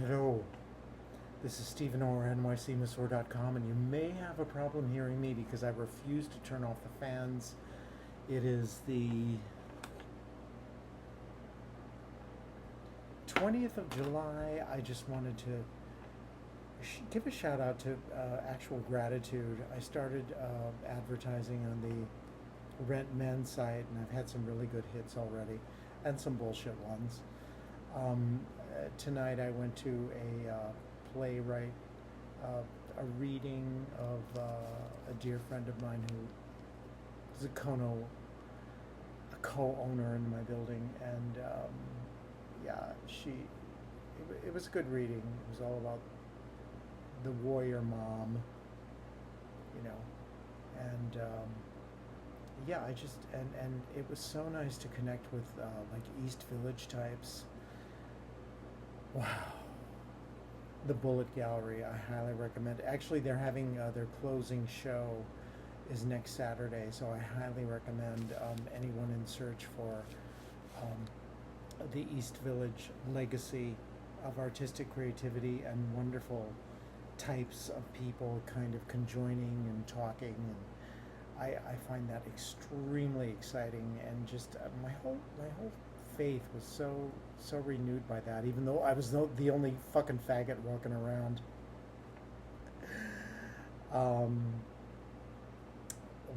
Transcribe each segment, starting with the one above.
Hello, this is Stephen Orr, NYCMissor.com, and you may have a problem hearing me because I refuse to turn off the fans. It is the 20th of July. I just wanted to give a shout out to actual gratitude. I started advertising on the Rent Men site, and I've had some really good hits already, and some bullshit ones. Tonight I went to a playwright, a reading of a dear friend of mine who is a co-owner in my building, and yeah, it was a good reading. It was all about the warrior mom, you know, and yeah, and it was so nice to connect with like East Village types. Wow. The Bullet Gallery, I highly recommend. Actually, they're having their closing show is next Saturday, so I highly recommend anyone in search for the East Village legacy of artistic creativity and wonderful types of people kind of conjoining and talking, and I find that extremely exciting, and just my whole faith was so renewed by that, even though I was the only fucking faggot walking around. Um,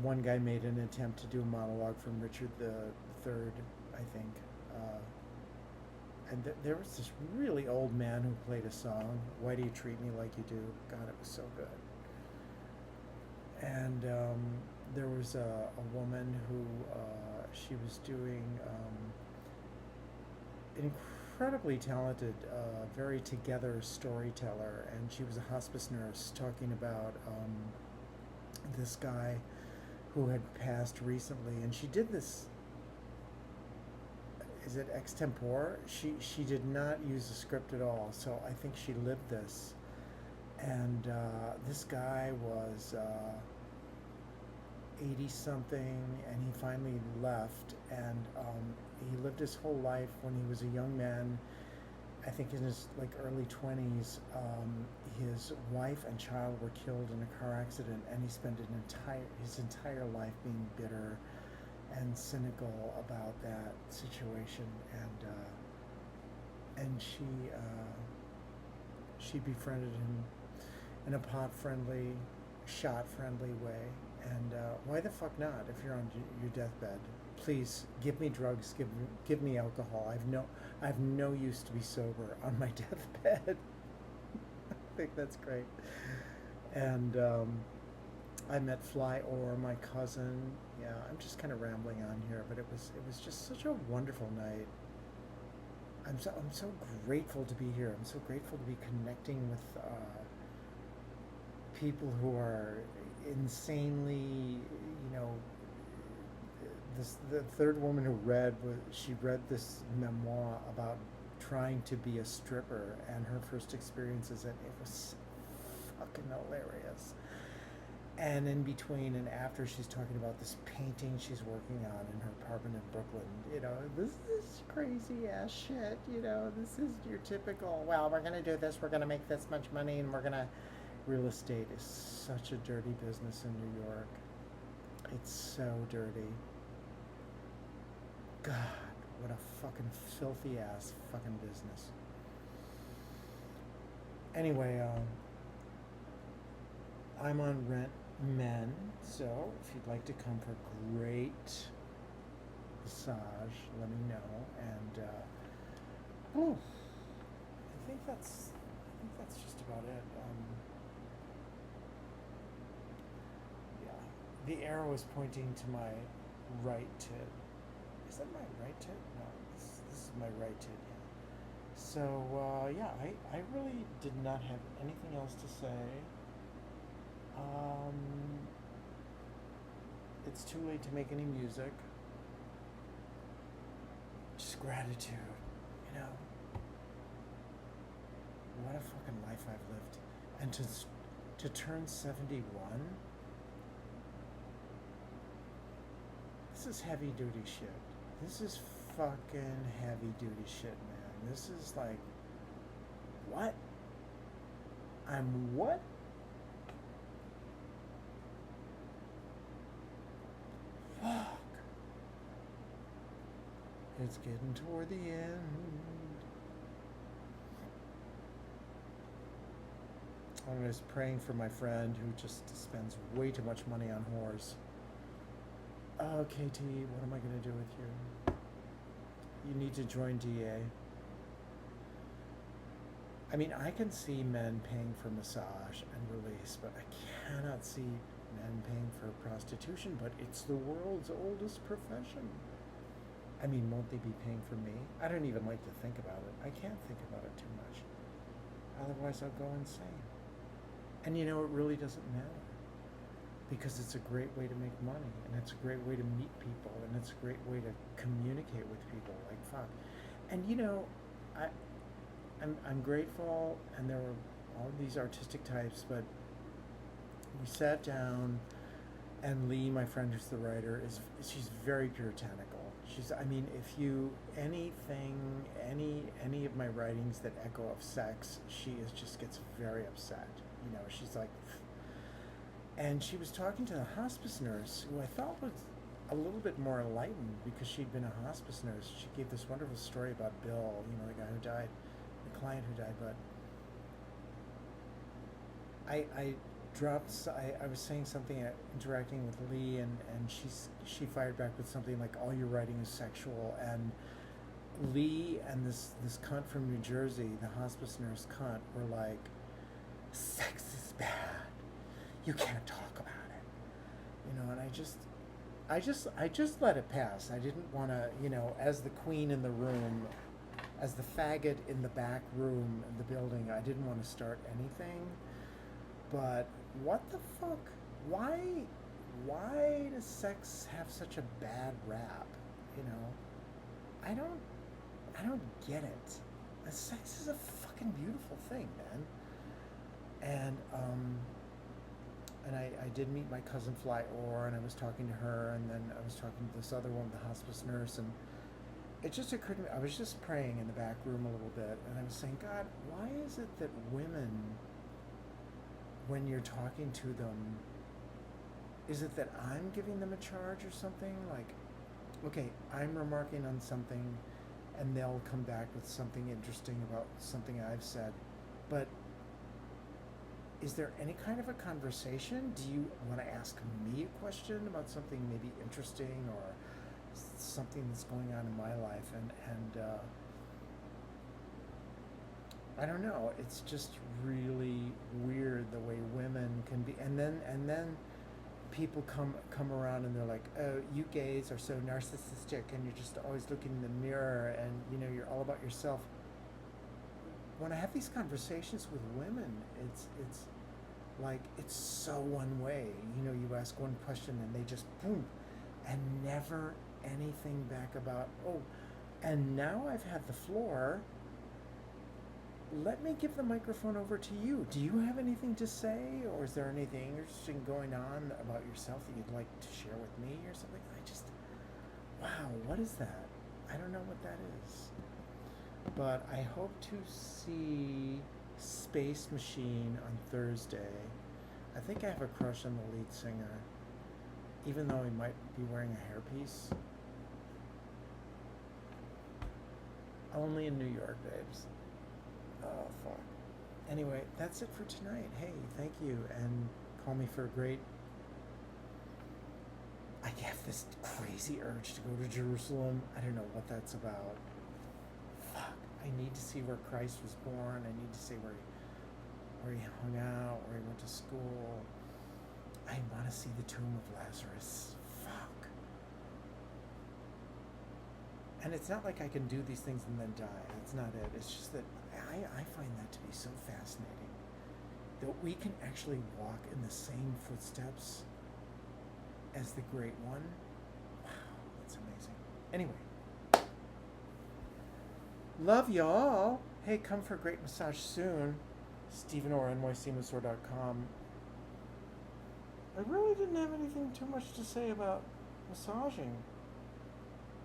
One guy made an attempt to do a monologue from Richard the Third, I think, uh, and there was this really old man who played a song. Why do you treat me like you do? God, it was so good. And there was a woman who she was doing incredibly talented, very together storyteller, and she was a hospice nurse talking about this guy who had passed recently, and she did this. Is it extempore? She did not use a script at all, so I think she lived this. And this guy was 80 something, and he finally left, and he lived his whole life. When he was a young man, I think in his like early 20s, his wife and child were killed in a car accident, and he spent his entire life being bitter and cynical about that situation. And she befriended him in a pot friendly, shot friendly way. And why the fuck not? If you're on your deathbed, please give me drugs, give me alcohol. I have no use to be sober on my deathbed. I think that's great. And I met Fly Orr, my cousin. Yeah, I'm just kind of rambling on here, but it was just such a wonderful night. I'm so grateful to be here. I'm so grateful to be connecting with people who are insanely, the third woman who she read this memoir about trying to be a stripper and her first experiences, and it was fucking hilarious. And in between and after, she's talking about this painting she's working on in her apartment in Brooklyn. This is crazy ass shit. This is your typical, well, we're going to do this, we're going to make this much money, and we're going to. Real estate is such a dirty business in New York. It's so dirty. God, what a fucking filthy ass fucking business. Anyway, I'm on Rent Men, so if you'd like to come for great massage, let me know. And I think that's just about it. Yeah, the arrow is pointing to my right tit. Is that my right tit? No, this is my right tit. Yeah. So yeah, I really did not have anything else to say. Um, it's too late to make any music. Just gratitude, you know. What a fucking life I've lived, and to turn 71. This is heavy duty shit. This is fucking heavy duty shit, man. This is like, what? I'm what? Fuck. It's getting toward the end. I'm just praying for my friend who just spends way too much money on whores. Oh, KT, what am I going to do with you? You need to join DA. I mean, I can see men paying for massage and release, but I cannot see men paying for prostitution, but it's the world's oldest profession. I mean, won't they be paying for me? I don't even like to think about it. I can't think about it too much. Otherwise, I'll go insane. And you know, it really doesn't matter. Because it's a great way to make money, and it's a great way to meet people, and it's a great way to communicate with people. Like, fuck. And you know, I'm grateful, and there were all of these artistic types, but we sat down, and Lee, my friend who's the writer, she's very puritanical. I mean, if you, any of my writings that echo of sex, just gets very upset. You know, she's like, and she was talking to the hospice nurse, who I thought was a little bit more enlightened because she'd been a hospice nurse. She gave this wonderful story about Bill, you know, the guy who died, the client who died. But I was saying something, interacting with Lee, and she fired back with something like, all your writing is sexual. And Lee and this cunt from New Jersey, the hospice nurse cunt, were like, sex is bad. You can't talk about it. You know, and I just let it pass. I didn't want to, you know, as the queen in the room, as the faggot in the back room in the building, I didn't want to start anything. But what the fuck? Why does sex have such a bad rap? You know, I don't get it. Sex is a fucking beautiful thing, man. And I did meet my cousin Fly Orr, and I was talking to her, and then I was talking to this other one, the hospice nurse, and it just occurred to me, I was just praying in the back room a little bit, and I was saying, God, why is it that women, when you're talking to them, is it that I'm giving them a charge or something? Like, okay, I'm remarking on something, and they'll come back with something interesting about something I've said, but is there any kind of a conversation? Do you want to ask me a question about something maybe interesting or something that's going on in my life? And I don't know. It's just really weird the way women can be. And then people come around and they're like, oh, you gays are so narcissistic, and you're just always looking in the mirror, and you know, you're all about yourself. When I have these conversations with women, it's like, it's so one way. You know, you ask one question and they just boom, and never anything back about, oh, and now I've had the floor, let me give the microphone over to you. Do you have anything to say, or is there anything interesting going on about yourself that you'd like to share with me or something? Wow, what is that? I don't know what that is. But I hope to see Space Machine on Thursday. I think I have a crush on the lead singer, even though he might be wearing a hairpiece. Only in New York, babes. Oh, fuck. Anyway, that's it for tonight. Hey, thank you, and call me for a great... I have this crazy urge to go to Jerusalem. I don't know what that's about. Fuck. I need to see where Christ was born. I need to see where he hung out, where he went to school. I want to see the tomb of Lazarus. Fuck. And it's not like I can do these things and then die. That's not it. It's just that I find that to be so fascinating. That we can actually walk in the same footsteps as the Great One. Wow, that's amazing. Anyway. Love y'all. Hey, come for a great massage soon. Stephen Orr, nycmasseur.com. I really didn't have anything too much to say about massaging.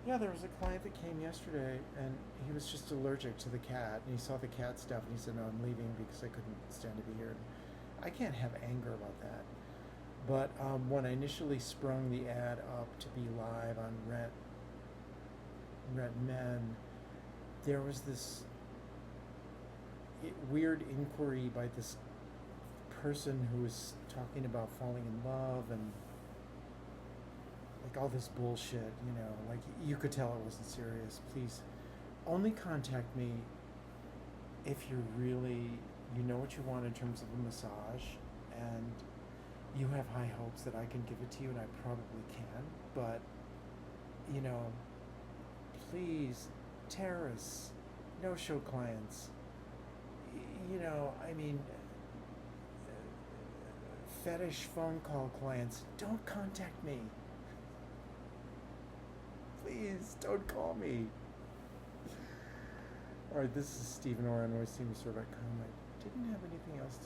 Yeah, there was a client that came yesterday, and he was just allergic to the cat, and he saw the cat stuff, and he said, "No, I'm leaving because I couldn't stand to be here." And I can't have anger about that. But when I initially sprung the ad up to be live on Rent Men, there was this weird inquiry by this person who was talking about falling in love and like all this bullshit, like you could tell it wasn't serious. Please only contact me if you're really, you know what you want in terms of a massage, and you have high hopes that I can give it to you, and I probably can, but, you know, please, terrorists, no show clients, I mean, fetish phone call clients, don't contact me. Please, don't call me. Alright, this is Stephen Orr on NoiseTeamStore.com. I didn't have anything else to